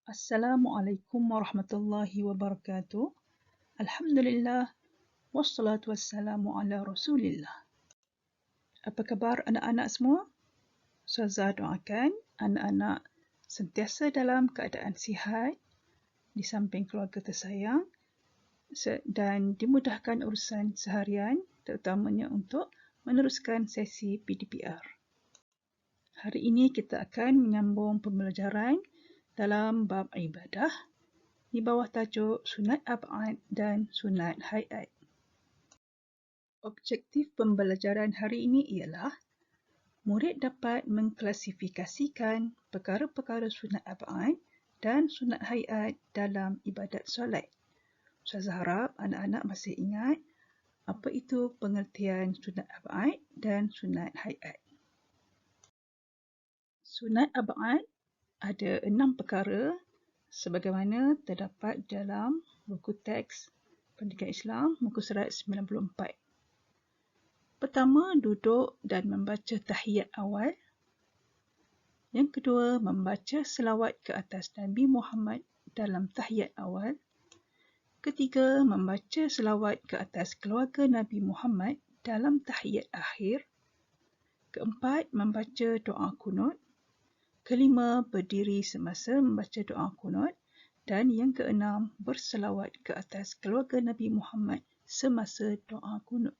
Assalamualaikum warahmatullahi wabarakatuh. Alhamdulillah wassalatu wassalamu ala Rasulillah. Apa khabar anak-anak semua? Ustazah doakan anak-anak sentiasa dalam keadaan sihat di samping keluarga tersayang dan dimudahkan urusan seharian, terutamanya untuk meneruskan sesi PDPR. Hari ini kita akan menyambung pembelajaran dalam bab ibadah di bawah tajuk sunat ab'ad dan sunat hayat. Objektif pembelajaran hari ini ialah murid dapat mengklasifikasikan perkara-perkara sunat ab'ad dan sunat hayat dalam ibadat solat. Ustazah harap anak-anak masih ingat apa itu pengertian sunat ab'ad dan sunat hayat. Sunat ab'ad ada 6 perkara sebagaimana terdapat dalam buku teks Pendidikan Islam muka surat 94. Pertama, duduk dan membaca tahiyat awal. Yang kedua, membaca selawat ke atas Nabi Muhammad dalam tahiyat awal. Ketiga, membaca selawat ke atas keluarga Nabi Muhammad dalam tahiyat akhir. Keempat, membaca doa kunut. Kelima, berdiri semasa membaca doa kunut. Dan yang keenam, berselawat ke atas keluarga Nabi Muhammad semasa doa kunut.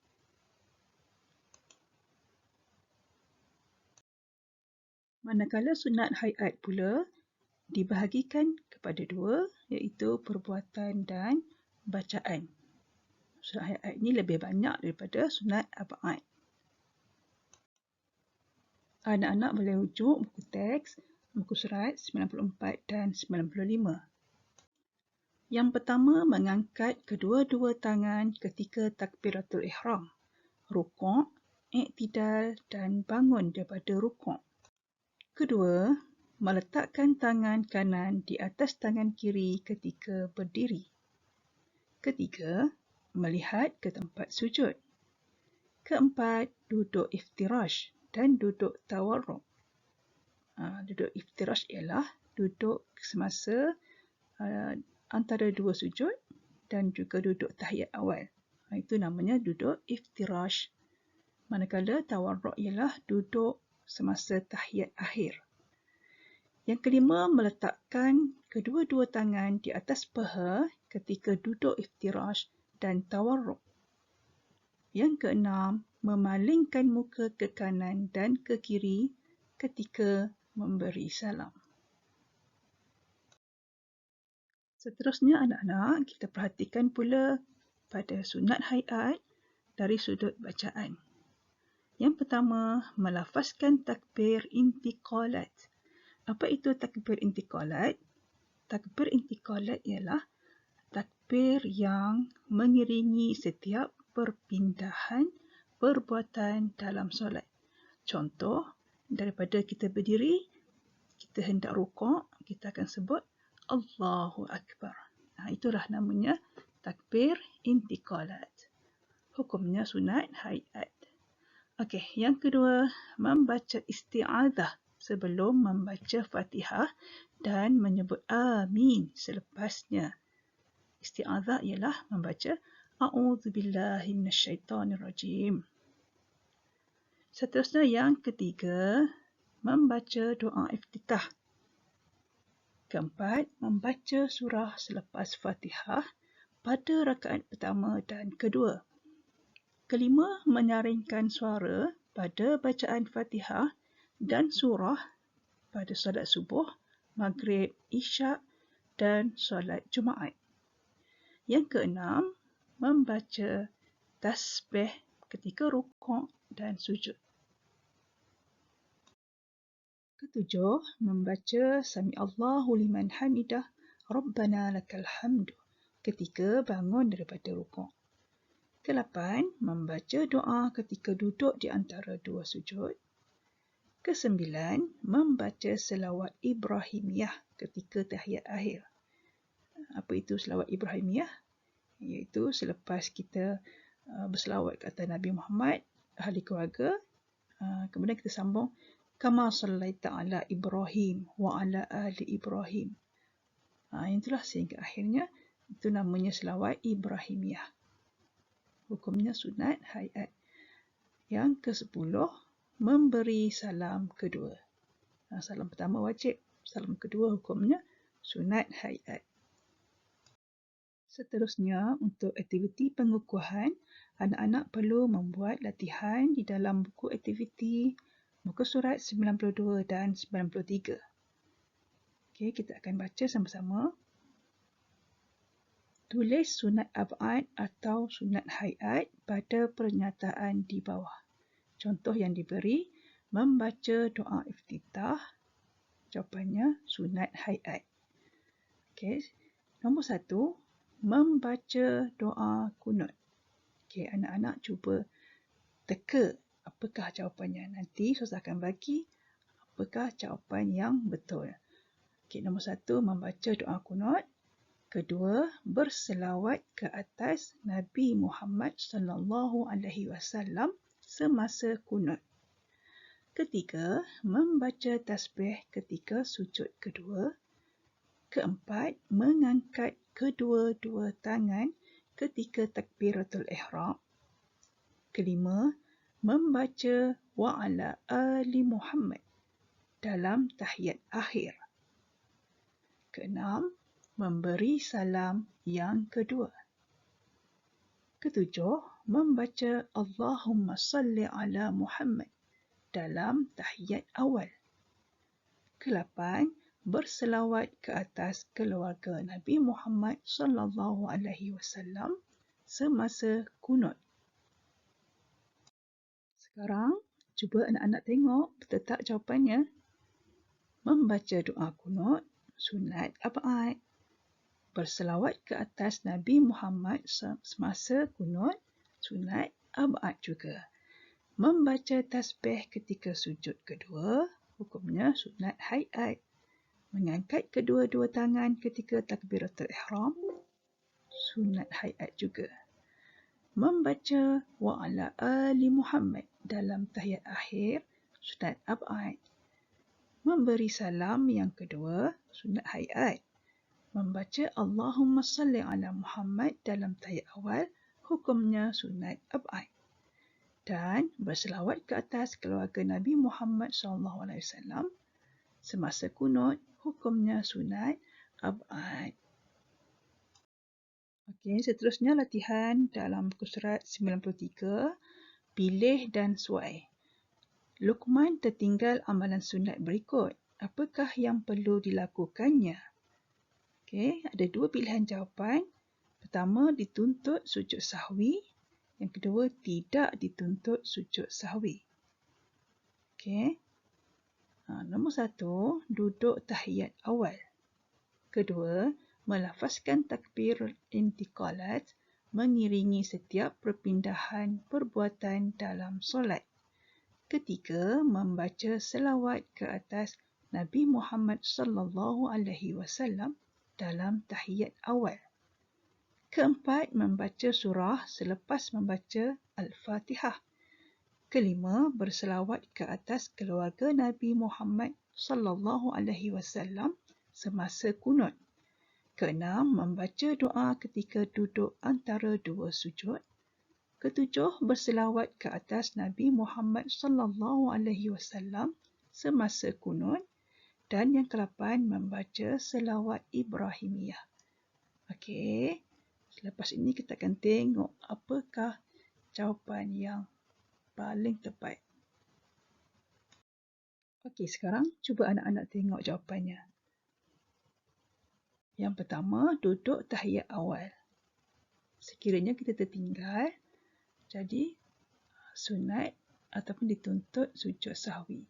Manakala sunat hayat pula dibahagikan kepada dua, iaitu perbuatan dan bacaan. Sunat hayat ini lebih banyak daripada sunat ab'ad. Anak-anak boleh rujuk buku teks, muka surat 94 dan 95. Yang pertama, mengangkat kedua-dua tangan ketika takbiratul ihram, rukuk, i'tidal dan bangun daripada rukuk. Kedua, meletakkan tangan kanan di atas tangan kiri ketika berdiri. Ketiga, melihat ke tempat sujud. Keempat, duduk iftirash dan duduk tawarruk. Duduk iftirash ialah duduk semasa antara dua sujud dan juga duduk tahiyat awal. Itu namanya duduk iftirash. Manakala tawarruk ialah duduk semasa tahiyat akhir. Yang kelima, meletakkan kedua-dua tangan di atas paha ketika duduk iftirash dan tawarruk. Yang keenam, memalingkan muka ke kanan dan ke kiri ketika memberi salam. Seterusnya anak-anak, kita perhatikan pula pada sunat hayat dari sudut bacaan. Yang pertama, melafazkan takbir intiqalat. Apa itu takbir intiqalat? Takbir intiqalat ialah takbir yang mengiringi setiap perpindahan perbuatan dalam solat. Contoh, daripada kita berdiri, kita hendak rukuk, kita akan sebut Allahu Akbar. Itulah namanya takbir intiqalat. Hukumnya sunat hayat. Okey, yang kedua, membaca isti'adzah sebelum membaca Fatihah dan menyebut amin selepasnya. Isti'adzah ialah membaca a'udzubillahi minasyaitonirrajim. Seterusnya yang ketiga, membaca doa iftitah. Keempat, membaca surah selepas Fatihah pada rakaat pertama dan kedua. Kelima, menyaringkan suara pada bacaan Fatihah dan surah pada solat subuh, maghrib, isyak dan solat Jumaat. Yang keenam, membaca tasbih ketika rukuk dan sujud. Ketujuh, membaca Sami Allahu liman hamidah, Rabbana lakal hamdu ketika bangun daripada rukuk. Kelapan, membaca doa ketika duduk di antara dua sujud. Kesembilan, membaca selawat Ibrahimiyah ketika tahiyat akhir. Apa itu selawat Ibrahimiyah? Iaitu selepas kita berselawat ke atas Nabi Muhammad, ahli keluarga, kemudian kita sambung Kama sallaita ala Ibrahim wa ala ali Ibrahim. Itulah sehingga akhirnya itu namanya selawat Ibrahimiyah. Hukumnya sunat hayat. Yang ke-10, memberi salam kedua. Salam pertama wajib, salam kedua hukumnya sunat hayat. Seterusnya, untuk aktiviti pengukuhan, anak-anak perlu membuat latihan di dalam buku aktiviti muka surat 92 dan 93. Okey, kita akan baca sama-sama. Tulis sunat ab'ad atau sunat hayat pada pernyataan di bawah. Contoh yang diberi, membaca doa iftitah. Jawapannya sunat hayat. Okey, nombor 1, membaca doa kunut. Okey, anak-anak cuba teka apakah jawapannya. Nanti Ustaz akan bagi apakah jawapan yang betul. Okey, nombor 1, membaca doa kunut. Kedua, berselawat ke atas Nabi Muhammad sallallahu alaihi wasallam semasa kunut. Ketiga, membaca tasbih ketika sujud kedua. Keempat, mengangkat kedua-dua tangan ketika takbiratul ihram. Kelima, membaca wa'ala ali Muhammad dalam tahiyat akhir. Keenam, memberi salam yang kedua. Ketujuh, membaca Allahumma salli ala Muhammad dalam tahiyat awal. Kelapan, berselawat ke atas keluarga Nabi Muhammad sallallahu alaihi wasallam semasa kunut. Sekarang, cuba anak-anak tengok betul tak jawapannya. Membaca doa kunut, sunat ab'ad. Berselawat ke atas Nabi Muhammad semasa kunut, sunat ab'ad juga. Membaca tasbih ketika sujud kedua, hukumnya sunat hayat. Mengangkat kedua-dua tangan ketika takbiratul ihram, sunat hayat juga. Membaca wa'ala ali Muhammad dalam tahiyat akhir, sunat ab'ad. Memberi salam yang kedua, sunat hayat. Membaca Allahumma salli ala Muhammad dalam tahiyat awal, hukumnya sunat ab'ad. Dan berselawat ke atas keluarga Nabi Muhammad SAW semasa kunut, hukumnya sunat ab'ad. Okey, seterusnya latihan dalam muka surat 93, pilih dan suai. Luqman tertinggal amalan sunat berikut. Apakah yang perlu dilakukannya? Okey, ada dua pilihan jawapan. Pertama, dituntut sujud sahwi. Yang kedua, tidak dituntut sujud sahwi. Okey. Nombor 1, duduk tahiyat awal. Kedua, melafazkan takbir intiqalat mengiringi setiap perpindahan perbuatan dalam solat. Ketiga, membaca selawat ke atas Nabi Muhammad sallallahu alaihi wasallam dalam tahiyat awal. Keempat, membaca surah selepas membaca Al-Fatihah. Kelima, berselawat ke atas keluarga Nabi Muhammad sallallahu alaihi wasallam semasa kunut. Keenam, membaca doa ketika duduk antara dua sujud. Ketujuh, berselawat ke atas Nabi Muhammad sallallahu alaihi wasallam semasa kunut. Dan yang ke-8, membaca selawat Ibrahimiyah. Okey. Selepas ini kita akan tengok apakah jawapan yang paling tepat. Okey, sekarang cuba anak-anak tengok jawapannya. Yang pertama, duduk tahiyat awal. Sekiranya kita tertinggal, jadi sunat ataupun dituntut sujud sahwi.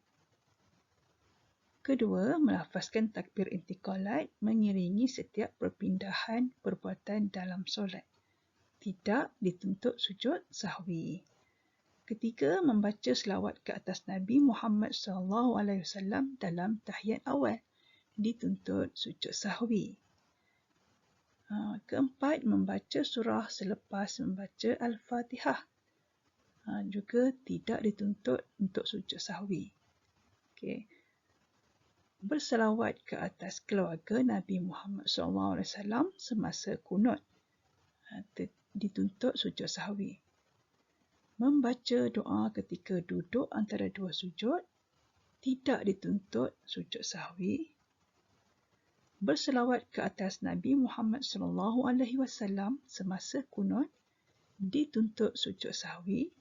Kedua, melafazkan takbir intiqalat mengiringi setiap perpindahan perbuatan dalam solat. Tidak dituntut sujud sahwi. Ketiga, membaca selawat ke atas Nabi Muhammad SAW dalam tahiyat awal. Dituntut sujud sahwi. Keempat, membaca surah selepas membaca Al-Fatihah. Juga tidak dituntut untuk sujud sahwi. Okay. berselawat ke atas keluarga Nabi Muhammad SAW semasa kunut. Dituntut sujud sahwi. Membaca doa ketika duduk antara dua sujud, tidak dituntut sujud sahwi. Berselawat ke atas Nabi Muhammad SAW semasa kunut, dituntut sujud sahwi.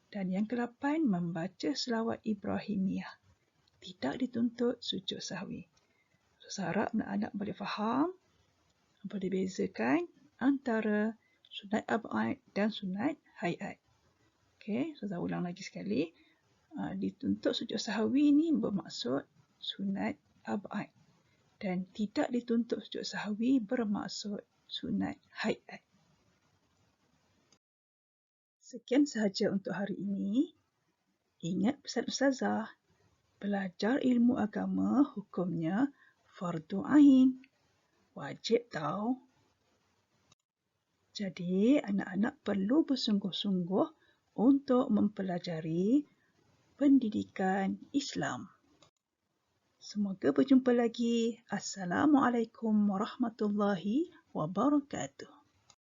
Dan yang ke-8, membaca selawat Ibrahimiyah, tidak dituntut sujud sahwi. Saya harap anak-anak boleh faham, boleh bezakan antara sunat ab'ad dan sunat hayat. Okey, saya ulang lagi sekali. Dituntut sujud sahwi ini bermaksud sunat ab'ad. Dan tidak dituntut sujud sahwi bermaksud sunat hayat. Sekian sahaja untuk hari ini. Ingat pesan Ustazah, belajar ilmu agama hukumnya fardu ain. Wajib tahu. Jadi, anak-anak perlu bersungguh-sungguh untuk mempelajari pendidikan Islam. Semoga berjumpa lagi. Assalamualaikum warahmatullahi wabarakatuh.